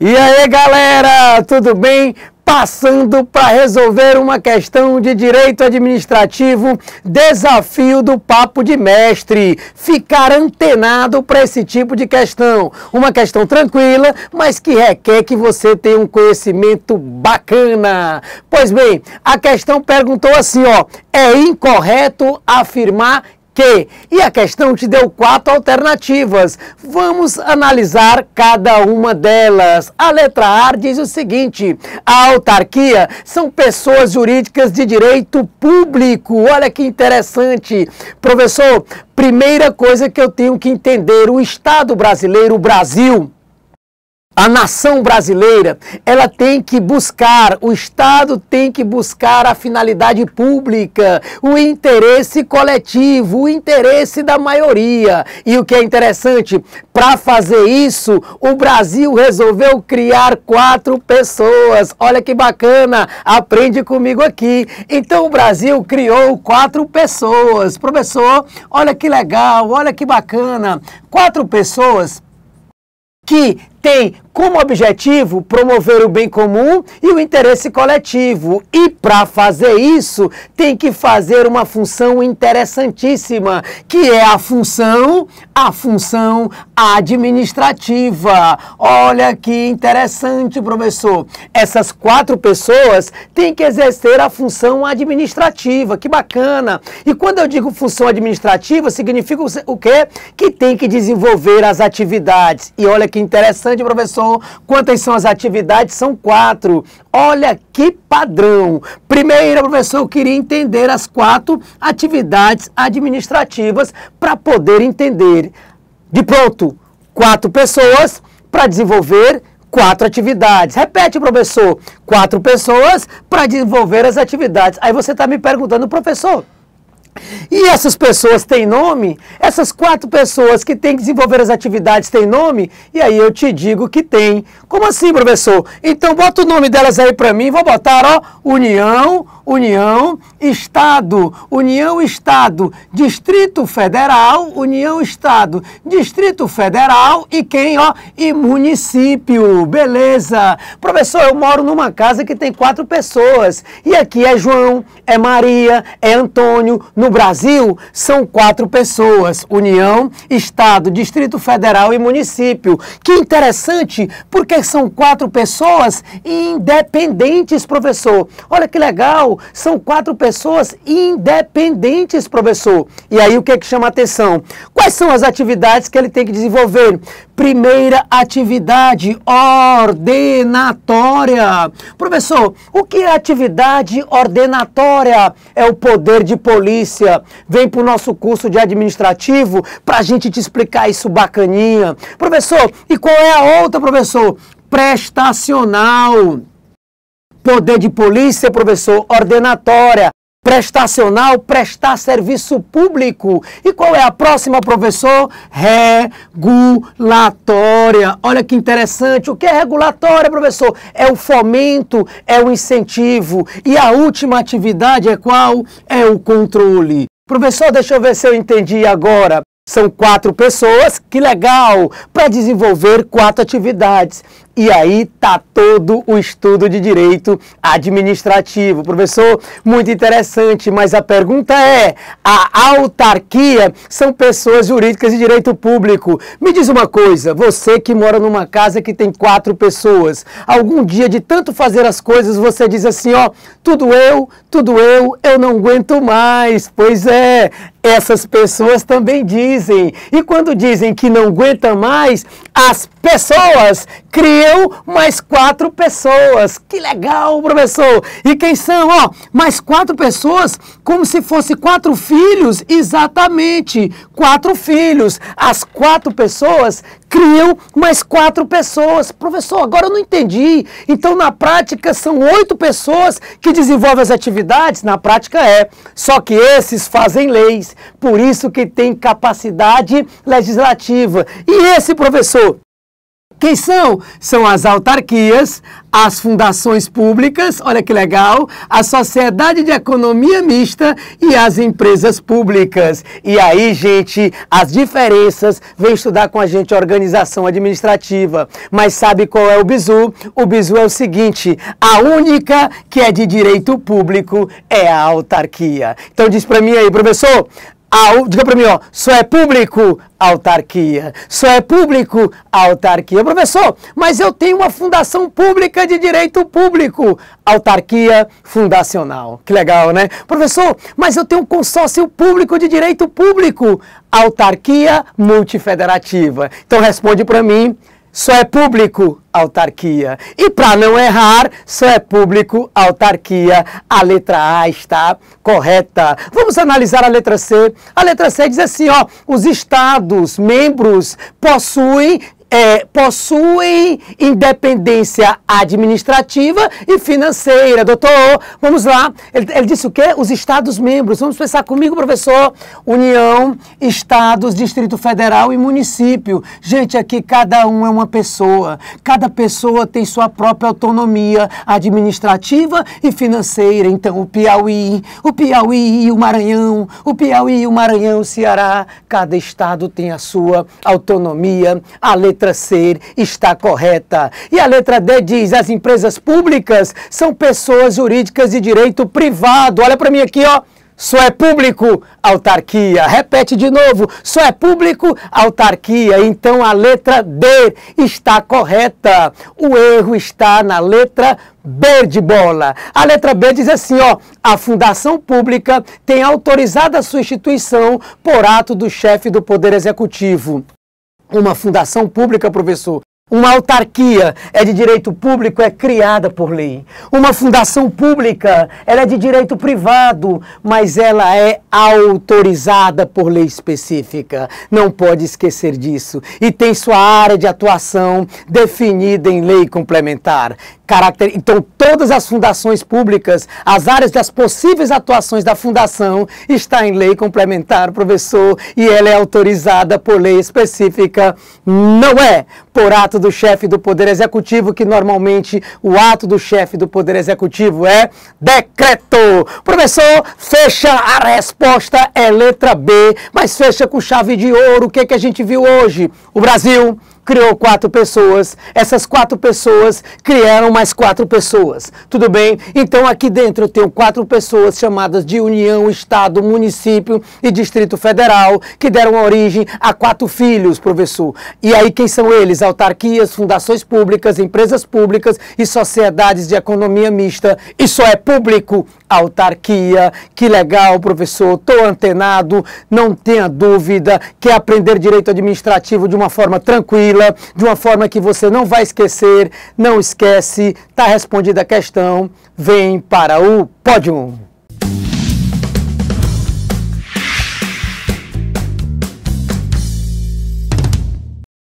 E aí, galera, tudo bem? Passando para resolver uma questão de direito administrativo, desafio do Papo de Mestre. Ficar antenado para esse tipo de questão. Uma questão tranquila, mas que requer que você tenha um conhecimento bacana. Pois bem, a questão perguntou assim, ó, é incorreto afirmar que? E a questão te deu 4 alternativas. Vamos analisar cada uma delas. A letra A diz o seguinte: a autarquia são pessoas jurídicas de direito público. Olha que interessante. Professor, primeira coisa que eu tenho que entender, o Estado brasileiro, o Brasil, a nação brasileira, ela tem que buscar, o Estado tem que buscar a finalidade pública, o interesse coletivo, o interesse da maioria. E o que é interessante, para fazer isso, o Brasil resolveu criar 4 pessoas. Olha que bacana, aprende comigo aqui. Então o Brasil criou 4 pessoas. Professor, olha que legal, olha que bacana. 4 pessoas que tem como objetivo promover o bem comum e o interesse coletivo. E para fazer isso, tem que fazer uma função interessantíssima, que é a função administrativa. Olha que interessante, professor. Essas 4 pessoas têm que exercer a função administrativa. Que bacana. E quando eu digo função administrativa, significa o quê? Que tem que desenvolver as atividades. E olha que interessante, professor. Quantas são as atividades? São 4. Olha que padrão. Primeiro, professor, eu queria entender as 4 atividades administrativas para poder entender. De pronto, 4 pessoas para desenvolver 4 atividades. Repete, professor. 4 pessoas para desenvolver as atividades. Aí você está me perguntando, professor, e essas pessoas têm nome? Essas 4 pessoas que têm que desenvolver as atividades têm nome? E aí eu te digo que tem. Como assim, professor? Então bota o nome delas aí para mim. Vou botar, ó, União, Estado, União, Estado, Distrito Federal, União, Estado, Distrito Federal e quem, ó? E município. Beleza. Professor, eu moro numa casa que tem 4 pessoas. E aqui é João, é Maria, é Antônio. No Brasil, são 4 pessoas, União, Estado, Distrito Federal e município. Que interessante, porque são 4 pessoas independentes, professor. Olha que legal, são 4 pessoas independentes, professor. E aí o que é que chama a atenção? Quais são as atividades que ele tem que desenvolver? Primeira atividade, ordenatória. Professor, o que é atividade ordenatória? É o poder de polícia. Vem para o nosso curso de administrativo para a gente te explicar isso bacaninha. Professor, e qual é a outra, professor? Prestacional. Poder de polícia, professor, ordenatória. Prestacional, prestar serviço público. E qual é a próxima, professor? Regulatória. Olha que interessante. O que é regulatória, professor? É o fomento, é o incentivo. E a última atividade é qual? É o controle. Professor, deixa eu ver se eu entendi agora. São 4 pessoas, que legal, para desenvolver 4 atividades. E aí tá todo o estudo de direito administrativo. Professor, muito interessante, mas a pergunta é, a autarquia são pessoas jurídicas de direito público. Me diz uma coisa, você que mora numa casa que tem 4 pessoas, algum dia de tanto fazer as coisas, você diz assim, ó, tudo eu não aguento mais. Pois é, essas pessoas também dizem. E quando dizem que não aguentam mais, as pessoas criam mais 4 pessoas. Que legal, professor. E quem são? Ó, mais 4 pessoas, como se fosse 4 filhos. Exatamente, 4 filhos. As 4 pessoas criam mais 4 pessoas. Professor, agora eu não entendi. Então, na prática, são 8 pessoas que desenvolvem as atividades? Na prática é. Só que esses fazem leis. Por isso que tem capacidade legislativa. E esse, professor, Quem são? São as autarquias, as fundações públicas, olha que legal, a sociedade de economia mista e as empresas públicas. E aí, gente, as diferenças, vem estudar com a gente a organização administrativa. Mas sabe qual é o bizu? O bizu é o seguinte, a única que é de direito público é a autarquia. Então diz para mim aí, professor, diga para mim, ó, só é público autarquia, só é público autarquia. Professor, mas eu tenho uma fundação pública de direito público, autarquia fundacional. Que legal, né? Professor, mas eu tenho um consórcio público de direito público, autarquia multifederativa. Então responde para mim, só é público autarquia. E para não errar, só é público autarquia. A letra A está correta. Vamos analisar a letra C. A letra C diz assim, ó, os estados membros possuem independência administrativa e financeira. Doutor, vamos lá. Ele disse o quê? Os Estados-membros. Vamos pensar comigo, professor. União, Estados, Distrito Federal e município. Gente, aqui cada um é uma pessoa. Cada pessoa tem sua própria autonomia administrativa e financeira. Então, o Piauí e o Maranhão, o Ceará, cada estado tem a sua autonomia. A letra C está correta. E a letra D diz, as empresas públicas são pessoas jurídicas de direito privado. Olha para mim aqui, ó. Só é público autarquia. Repete de novo. Só é público autarquia. Então a letra D está correta. O erro está na letra B de bola. A letra B diz assim, ó, a fundação pública tem autorizado a sua instituição por ato do chefe do Poder Executivo. Uma fundação pública, professor, uma autarquia é de direito público, é criada por lei. Uma fundação pública, ela é de direito privado, mas ela é autorizada por lei específica. Não pode esquecer disso. E tem sua área de atuação definida em lei complementar. Então, todas as fundações públicas, as áreas das possíveis atuações da fundação está em lei complementar, professor, e ela é autorizada por lei específica. Não é por ato do chefe do Poder Executivo, que normalmente o ato do chefe do Poder Executivo é decreto. Professor, fecha, a resposta é letra B, mas fecha com chave de ouro. O que que a gente viu hoje? O Brasil criou 4 pessoas, essas 4 pessoas criaram mais 4 pessoas, tudo bem? Então aqui dentro eu tenho 4 pessoas chamadas de União, Estado, Município e Distrito Federal, que deram origem a 4 filhos, professor. E aí quem são eles? Autarquias, fundações públicas, empresas públicas e sociedades de economia mista. E só é público autarquia. Que legal, professor, estou antenado, não tenha dúvida, quer aprender direito administrativo de uma forma tranquila, de uma forma que você não vai esquecer, não esquece, está respondida a questão, vem para o pódio.